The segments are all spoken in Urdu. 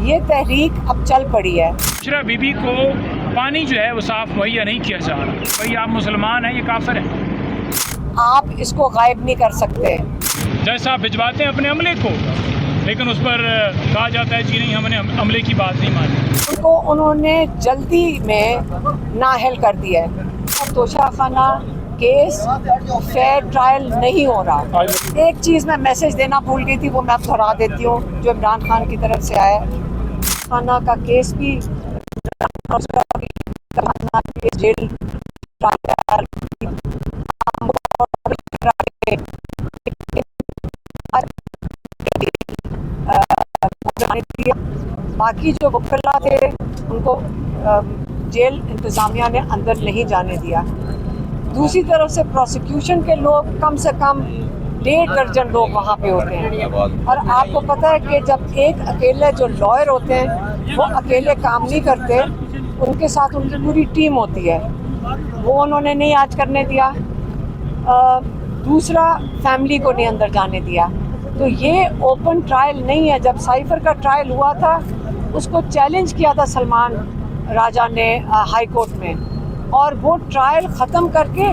یہ تحریک اب چل پڑی ہے. بشرا بی بی کو پانی جو ہے وہ صاف مہیا نہیں کیا جا رہا. بھائی آپ مسلمان ہیں، یہ کافر ہے. آپ اس کو غائب نہیں کر سکتے. جیسا آپ بھجواتے ہیں اپنے عملے کو، لیکن اس پر کہا جاتا ہے جی نہیں ہم نے عملے کی بات نہیں مانی. ان کو انہوں نے جلدی میں نااہل کر دیا ہے. توشہ خانہ کیس فیئر ٹرائل نہیں ہو رہا. ایک چیز میں میسج دینا بھول گئی تھی، وہ میں اب دہرا دیتی ہوں، جو عمران خان کی طرف سے آیا ہے. خانہ کا کیس بھی جیل باقی جو وکلا تھے ان کو جیل انتظامیہ نے اندر نہیں جانے دیا. دوسری طرف سے پروسیکیوشن کے لوگ کم سے کم 1.5 درجن لوگ وہاں پہ ہوتے ہیں. اور آپ کو پتہ ہے کہ جب ایک اکیلے جو لائر ہوتے ہیں وہ اکیلے کام نہیں کرتے، ان کے ساتھ ان کی پوری ٹیم ہوتی ہے. وہ انہوں نے نہیں آج کرنے دیا. دوسرا، فیملی کو نہیں اندر جانے دیا. تو یہ اوپن ٹرائل نہیں ہے. جب سائفر کا ٹرائل ہوا تھا اس کو چیلنج کیا تھا سلمان راجہ نے ہائی کورٹ میں، اور وہ ٹرائل ختم کر کے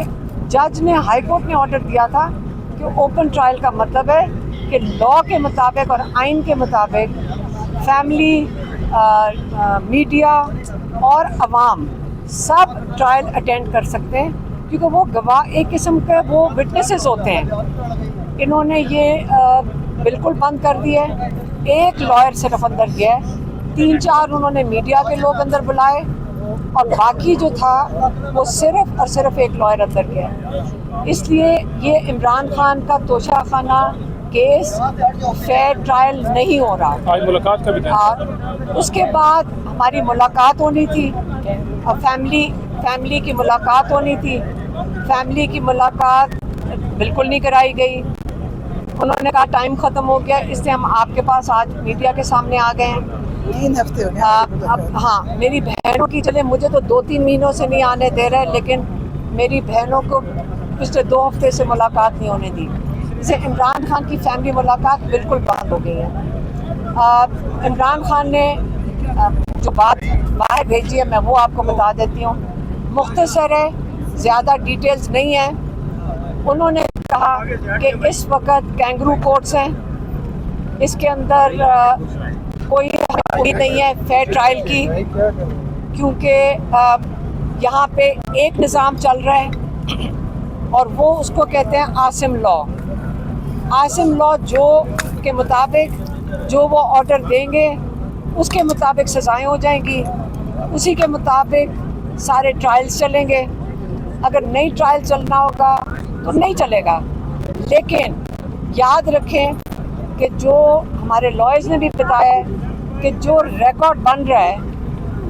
جج نے ہائی کورٹ نے آرڈر دیا تھا کہ اوپن ٹرائل کا مطلب ہے کہ لاء کے مطابق اور آئین کے مطابق فیملی، میڈیا اور عوام سب ٹرائل اٹینڈ کر سکتے ہیں، کیونکہ وہ گواہ ایک قسم کے وہ وٹنسز ہوتے ہیں. انہوں نے یہ بالکل بند کر دیا ہے. ایک لائر صرف اندر گیا ہے، 3-4 انہوں نے میڈیا کے لوگ اندر بلائے، اور باقی جو تھا وہ صرف اور صرف ایک لائر اندر گیا. اس لیے یہ عمران خان کا توشہ خانہ کیس فیئر ٹرائل نہیں ہو رہا. آج ملاقات کا بھی تھا. اس کے بعد ہماری ملاقات ہونی تھی، فیملی کی ملاقات ہونی تھی. فیملی کی ملاقات بالکل نہیں کرائی گئی. انہوں نے کہا ٹائم ختم ہو گیا، اس لیے ہم آپ کے پاس آج میڈیا کے سامنے آ گئے ہیں. 3 ہفتے ہو گئے. ہاں، میری بہنوں کی، چلے مجھے تو 2-3 مہینوں سے نہیں آنے دے رہے، لیکن میری بہنوں کو پچھلے 2 ہفتے سے ملاقات نہیں ہونے دی. اسے عمران خان کی فیملی ملاقات بالکل بند ہو گئی ہے. عمران خان نے جو بات باہر بھیجی ہے میں وہ آپ کو بتا دیتی ہوں. مختصر ہے، زیادہ ڈیٹیلز نہیں ہیں. انہوں نے کہا کہ اس وقت کینگرو کورٹس ہیں، اس کے اندر کوئی امید نہیں ہے فیئر ٹرائل کی، کیونکہ یہاں پہ ایک نظام چل رہا ہے اور وہ اس کو کہتے ہیں عاصم لاء. عاصم لاء جو کے مطابق جو وہ آرڈر دیں گے اس کے مطابق سزائیں ہو جائیں گی، اسی کے مطابق سارے ٹرائلز چلیں گے. اگر نئی ٹرائل چلنا ہوگا تو نہیں چلے گا. لیکن یاد رکھیں کہ جو ہمارے لائرز نے بھی بتایا ہے کہ جو ریکارڈ بن رہا ہے،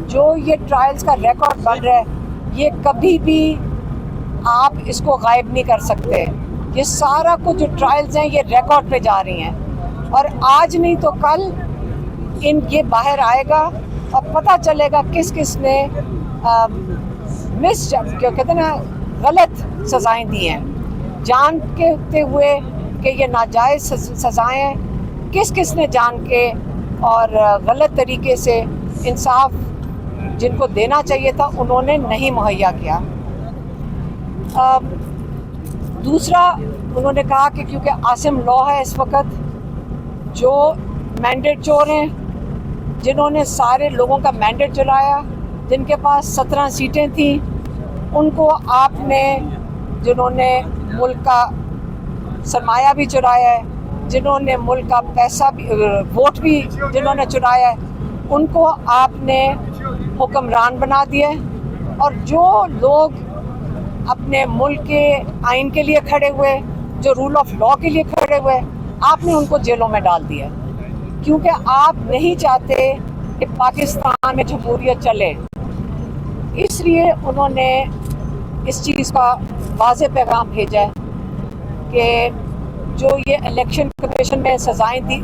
جو یہ ٹرائلز کا ریکارڈ بن رہا ہے، یہ کبھی بھی آپ اس کو غائب نہیں کر سکتے. یہ سارا کچھ جو ٹرائلز ہیں یہ ریکارڈ پہ جا رہی ہیں، اور آج نہیں تو کل یہ باہر آئے گا اور پتہ چلے گا کس کس نے کہتے ہیں نا غلط سزائیں دی ہیں، جان کے ہوئے کہ یہ ناجائز سزائیں ہیں، کس کس نے جان کے اور غلط طریقے سے انصاف جن کو دینا چاہیے تھا انہوں نے نہیں مہیا کیا. دوسرا، انہوں نے کہا کہ کیونکہ عاصم لاء ہے اس وقت، جو مینڈیٹ چور ہیں، جنہوں نے سارے لوگوں کا مینڈیٹ چلایا، جن کے پاس 17 سیٹیں تھیں، ان کو آپ نے، جنہوں نے ملک کا سرمایہ بھی چرایا ہے، جنہوں نے ملک کا پیسہ بھی، ووٹ بھی جنہوں نے چرایا ہے، ان کو آپ نے حکمران بنا دیا. اور جو لوگ اپنے ملک کے آئین کے لیے کھڑے ہوئے، جو رول آف لاء کے لیے کھڑے ہوئے، آپ نے ان کو جیلوں میں ڈال دیا، کیونکہ آپ نہیں چاہتے کہ پاکستان میں جمہوریت چلے. اس لیے انہوں نے اس چیز کا واضح پیغام بھیجا ہے کہ جو یہ الیکشن کمیشن میں سزائیں دی،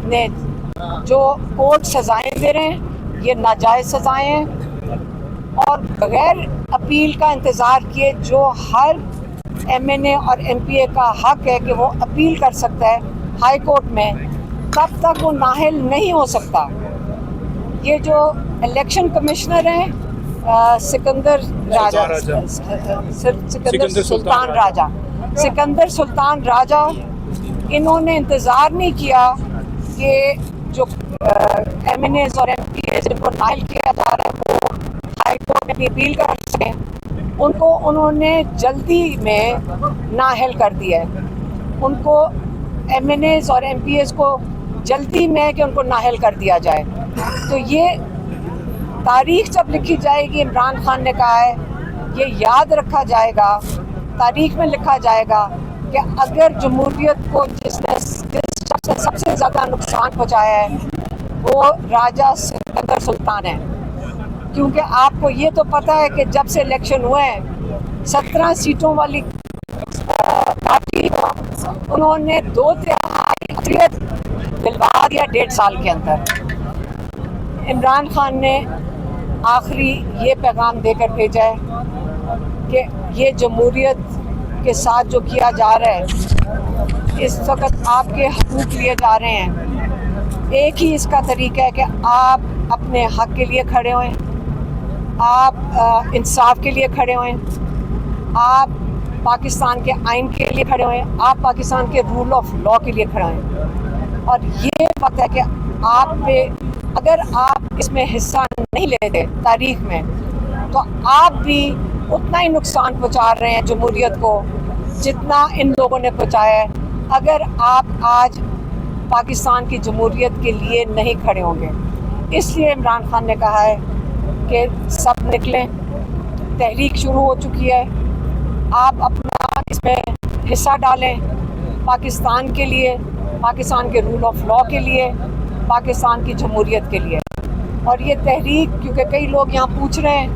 جو کورٹ سزائیں دے رہے ہیں، یہ ناجائز سزائیں ہیں، اور بغیر اپیل کا انتظار کیے جو ہر ایم این اے اور ایم پی اے کا حق ہے کہ وہ اپیل کر سکتا ہے ہائی کورٹ میں، تب تک وہ نااہل نہیں ہو سکتا. یہ جو الیکشن کمشنر ہیں سکندر سلطان راجہ انہوں نے انتظار نہیں کیا کہ جو ایم این ایز اور ایم پی ایز جن کو نائل کیا جا رہا ہے وہ ہائی کورٹ میں اپیل کر سکیں، ان کو انہوں نے جلدی میں نااہل کر دیا ہے. ان کو ایم این ایز اور ایم پی ایز کو جلدی میں کہ ان کو نااہل کر دیا جائے. تو یہ تاریخ جب لکھی جائے گی، عمران خان نے کہا ہے یہ یاد رکھا جائے گا، تاریخ میں لکھا جائے گا کہ اگر جمہوریت کو جس شخص نے سب سے زیادہ نقصان پہنچایا ہے وہ راجہ سکندر سلطان ہے. کیونکہ آپ کو یہ تو پتہ ہے کہ جب سے الیکشن ہوئے ہیں 17 سیٹوں والی پارٹی انہوں نے 2/3 اکثریت دلوا دیا 1.5 سال کے اندر. عمران خان نے آخری یہ پیغام دے کر بھیجا ہے کہ یہ جمہوریت کے ساتھ جو کیا جا رہا ہے اس وقت آپ کے حقوق لیے جا رہے ہیں. ایک ہی اس کا طریقہ ہے کہ آپ اپنے حق کے لیے کھڑے ہوئیں، آپ انصاف کے لیے کھڑے ہوئیں، آپ پاکستان کے آئین کے لیے کھڑے ہوئیں، آپ پاکستان کے رول آف لا کے لیے کھڑے ہوئیں. اور یہ بات ہے کہ آپ پہ اگر آپ اس میں حصہ نہیں لیتے تاریخ میں تو آپ بھی اتنا ہی نقصان پہنچا رہے ہیں جمہوریت کو جتنا ان لوگوں نے پہنچایا ہے اگر آپ آج پاکستان کی جمہوریت کے لیے نہیں کھڑے ہوں گے. اس لیے عمران خان نے کہا ہے کہ سب نکلیں، تحریک شروع ہو چکی ہے، آپ اپنا اس میں حصہ ڈالیں پاکستان کے لیے، پاکستان کے رول آف لا کے لیے، پاکستان کی جمہوریت کے لیے. اور یہ تحریک کیونکہ کئی لوگ یہاں پوچھ رہے ہیں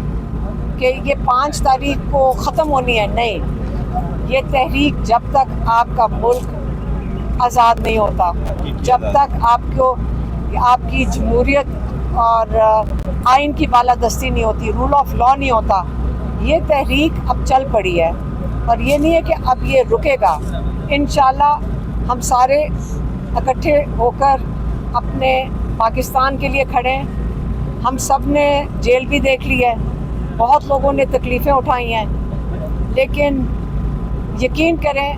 کہ یہ 5 تاریخ کو ختم ہونی ہے، نہیں، یہ تحریک جب تک آپ کا ملک آزاد نہیں ہوتا، جب تک آپ کی جمہوریت اور آئین کی بالادستی نہیں ہوتی، رول آف لا نہیں ہوتا، یہ تحریک اب چل پڑی ہے. اور یہ نہیں ہے کہ اب یہ رکے گا. انشاءاللہ ہم سارے اکٹھے ہو کر اپنے پاکستان کے لیے کھڑے ہیں. ہم سب نے جیل بھی دیکھ لی ہے، بہت لوگوں نے تکلیفیں اٹھائی ہیں، لیکن یقین کریں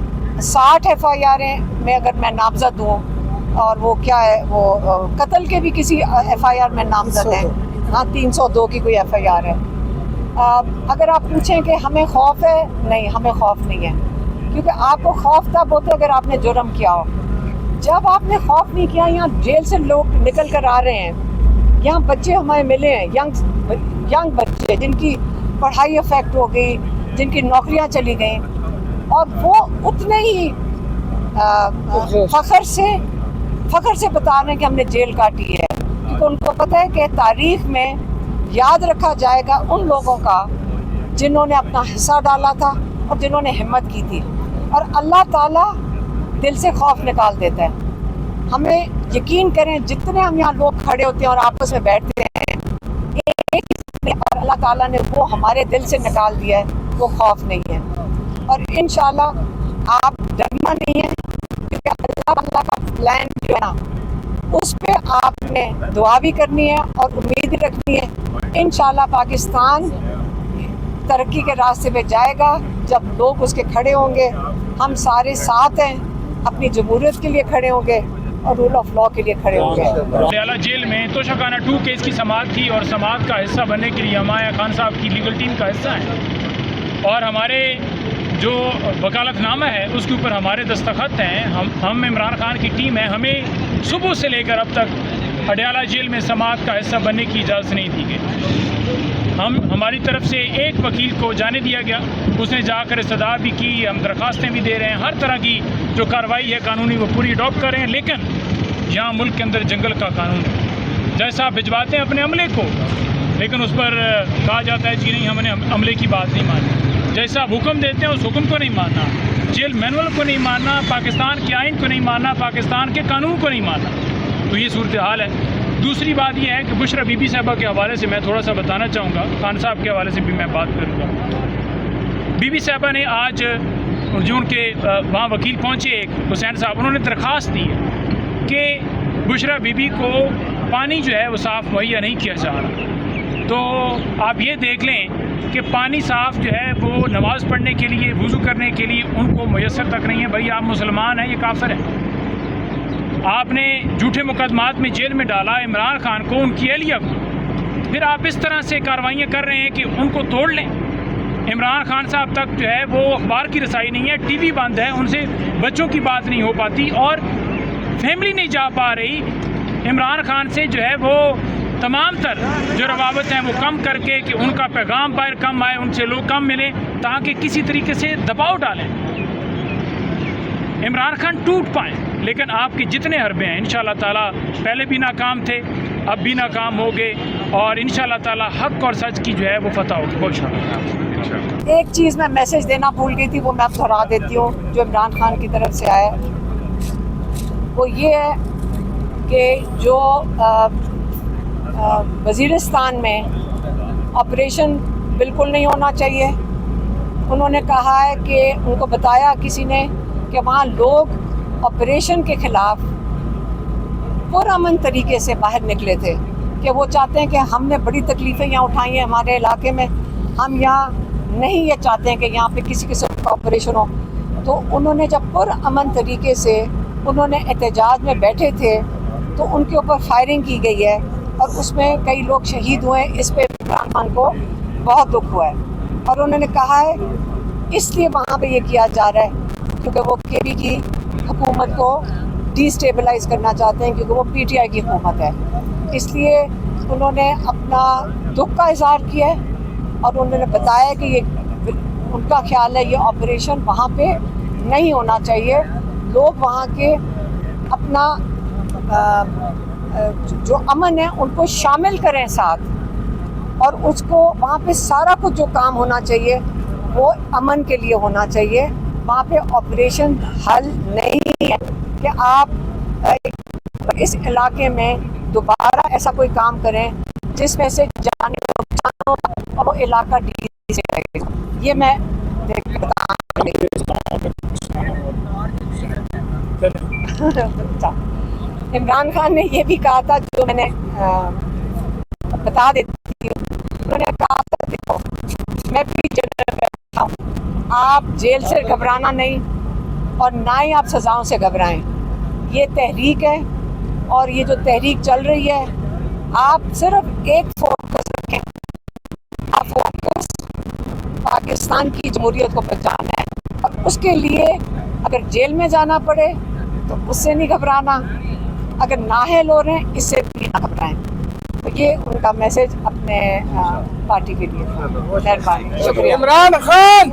60 FIR میں اگر میں نامزد ہوں، اور وہ کیا ہے وہ قتل کے بھی کسی FIR میں نامزد ہیں، ہاں 302 کی کوئی FIR ہے. اگر آپ پوچھیں کہ ہمیں خوف ہے، نہیں، ہمیں خوف نہیں ہے. کیونکہ آپ کو خوف تب ہوتا ہے اگر آپ نے جرم کیا ہو. جب آپ نے خوف نہیں کیا، یہاں جیل سے لوگ نکل کر آ رہے ہیں، یہاں بچے ہمیں ملے ہیں، ینگ بچے جن کی پڑھائی افیکٹ ہو گئی، جن کی نوکریاں چلی گئیں، اور وہ اتنے ہی فخر سے بتا رہے ہیں کہ ہم نے جیل کاٹی ہے. کیونکہ ان کو پتہ ہے کہ تاریخ میں یاد رکھا جائے گا ان لوگوں کا جنہوں نے اپنا حصہ ڈالا تھا اور جنہوں نے ہمت کی تھی. اور اللہ تعالیٰ دل سے خوف نکال دیتا ہے. ہمیں یقین کریں جتنے ہم یہاں لوگ کھڑے ہوتے ہیں اور آپس میں بیٹھتے ہیں، اور اللہ تعالیٰ نے وہ ہمارے دل سے نکال دیا ہے، وہ خوف نہیں ہے. اور انشاءاللہ آپ ڈرنا نہیں ہے، کیونکہ اللہ تعالیٰ کا پلان جو ہے نا اس پہ آپ نے دعا بھی کرنی ہے اور امید بھی رکھنی ہے. انشاءاللہ پاکستان ترقی کے راستے پہ جائے گا جب لوگ اس کے کھڑے ہوں گے. ہم سارے ساتھ ہیں، اپنی جمہوریت کے لیے کھڑے ہوں گے اور رول آف لا کے لیے کھڑے ہوں گے. پٹیالہ جیل میں توشہ خانہ 2 کیس کی سماعت تھی، اور سماعت کا حصہ بننے کے لیے ہمایہ خان صاحب کی لیگل ٹیم کا حصہ ہیں، اور ہمارے جو وکالت نامہ ہے اس کے اوپر ہمارے دستخط ہیں. ہم عمران خان کی ٹیم ہے. ہمیں صبح سے لے کر اب تک پٹیالہ جیل میں سماعت کا حصہ بننے کی اجازت نہیں دی گئی. ہماری طرف سے ایک وکیل کو جانے دیا گیا، اس نے جا کر استدعا بھی کی، ہم درخواستیں بھی دے رہے ہیں، ہر طرح کی جو کارروائی ہے قانونی وہ پوری اڈاپٹ کر رہے ہیں. لیکن یہاں ملک کے اندر جنگل کا قانون ہے، جیسا آپ بھجواتے ہیں اپنے عملے کو، لیکن اس پر کہا جاتا ہے جی نہیں، ہم نے عملے کی بات نہیں مانی. جیسا آپ حکم دیتے ہیں اس حکم کو نہیں ماننا، جیل مینول کو نہیں ماننا، پاکستان کے آئین کو نہیں ماننا، پاکستان کے قانون کو نہیں ماننا. تو یہ صورتحال ہے. دوسری بات یہ ہے کہ بشرا بی بی صاحبہ کے حوالے سے میں تھوڑا سا بتانا چاہوں گا، خان صاحب کے حوالے سے بھی میں بات کروں گا. بی بی صاحبہ نے آج جو ان کے وہاں وکیل پہنچے ایک حسین صاحب، انہوں نے درخواست دی ہے کہ بشرا بی بی کو پانی جو ہے وہ صاف مہیا نہیں کیا جا رہا. تو آپ یہ دیکھ لیں کہ پانی صاف جو ہے وہ نماز پڑھنے کے لیے، وضو کرنے کے لیے ان کو میسر تک نہیں ہے. بھائی آپ مسلمان ہیں، یہ کافر ہیں. آپ نے جھوٹے مقدمات میں جیل میں ڈالا عمران خان کو، ان کی اہلیہ کو. پھر آپ اس طرح سے کارروائیاں کر رہے ہیں کہ ان کو توڑ لیں. عمران خان صاحب تک جو ہے وہ اخبار کی رسائی نہیں ہے، ٹی وی بند ہے، ان سے بچوں کی بات نہیں ہو پاتی اور فیملی نہیں جا پا رہی. عمران خان سے جو ہے وہ تمام تر جو روابط ہیں وہ کم کر کے کہ ان کا پیغام باہر کم آئے، ان سے لوگ کم ملیں تاکہ کسی طریقے سے دباؤ ڈالیں، عمران خان ٹوٹ پائیں. لیکن آپ کے جتنے حربے ہیں انشاءاللہ تعالیٰ پہلے بھی ناکام تھے، اب بھی ناکام ہو گئے، اور انشاءاللہ تعالیٰ حق اور سچ کی جو ہے وہ فتح ہوگی. بہت شکریہ. ایک چیز میں میسج دینا بھول گئی تھی، وہ میں اب دہرا دیتی ہوں، جو عمران خان کی طرف سے آیا ہے. وہ یہ ہے کہ جو وزیرستان میں آپریشن بالکل نہیں ہونا چاہیے. انہوں نے کہا ہے کہ ان کو بتایا کسی نے کہ وہاں لوگ آپریشن کے خلاف پرامن طریقے سے باہر نکلے تھے، کہ وہ چاہتے ہیں کہ ہم نے بڑی تکلیفیں یہاں اٹھائی ہیں ہمارے علاقے میں، ہم یہاں نہیں یہ چاہتے ہیں کہ یہاں پہ کسی قسم کا آپریشن ہو. تو انہوں نے جب پرامن طریقے سے انہوں نے احتجاج میں بیٹھے تھے تو ان کے اوپر فائرنگ کی گئی ہے اور اس میں کئی لوگ شہید ہوئے. اس پہ عمران خان کو بہت دکھ ہوا ہے اور انہوں نے کہا ہے اس لیے وہاں پہ یہ کیا جا رہا ہے کیونکہ وہ کے پی کی حکومت کو ڈی اسٹیبلائز کرنا چاہتے ہیں، کیونکہ وہ پی ٹی آئی کی حکومت ہے. اس لیے انہوں نے اپنا دکھ کا اظہار کیا ہے اور انہوں نے بتایا کہ یہ ان کا خیال ہے یہ آپریشن وہاں پہ نہیں ہونا چاہیے. لوگ وہاں کے اپنا جو امن ہے ان کو شامل کریں ساتھ، اور اس کو وہاں پہ سارا کچھ جو کام ہونا چاہیے وہ امن کے لیے ہونا چاہیے. وہاں پہ آپریشن حل نہیں ہے کہ آپ اس علاقے میں دوبارہ ایسا کوئی کام کریں جس میں سے جانے کو نقصان ہو اور وہ علاقہ ڈیلی سے رہے گا. یہ میں عمران خان نے یہ بھی کہا تھا، جو میں نے بتا دیتی ہوں. انہوں نے کہا تھا دیکھو میں بھی جنرل بیٹھا ہوں، آپ جیل سے گھبرانا نہیں اور نہ ہی آپ سزاؤں سے گھبرائیں. یہ تحریک ہے اور یہ جو تحریک چل رہی ہے آپ صرف ایک فوکس رکھیں، آپ فوکس پاکستان کی جمہوریت کو بچانا ہے، اور اس کے لیے اگر جیل میں جانا پڑے تو اس سے نہیں گھبرانا، اگر نااہل ہو رہے ہیں اس سے بھی نہ گھبرائیں. تو یہ ان کا میسج اپنے پارٹی کے لیے. مہربانی، شکریہ. عمران خان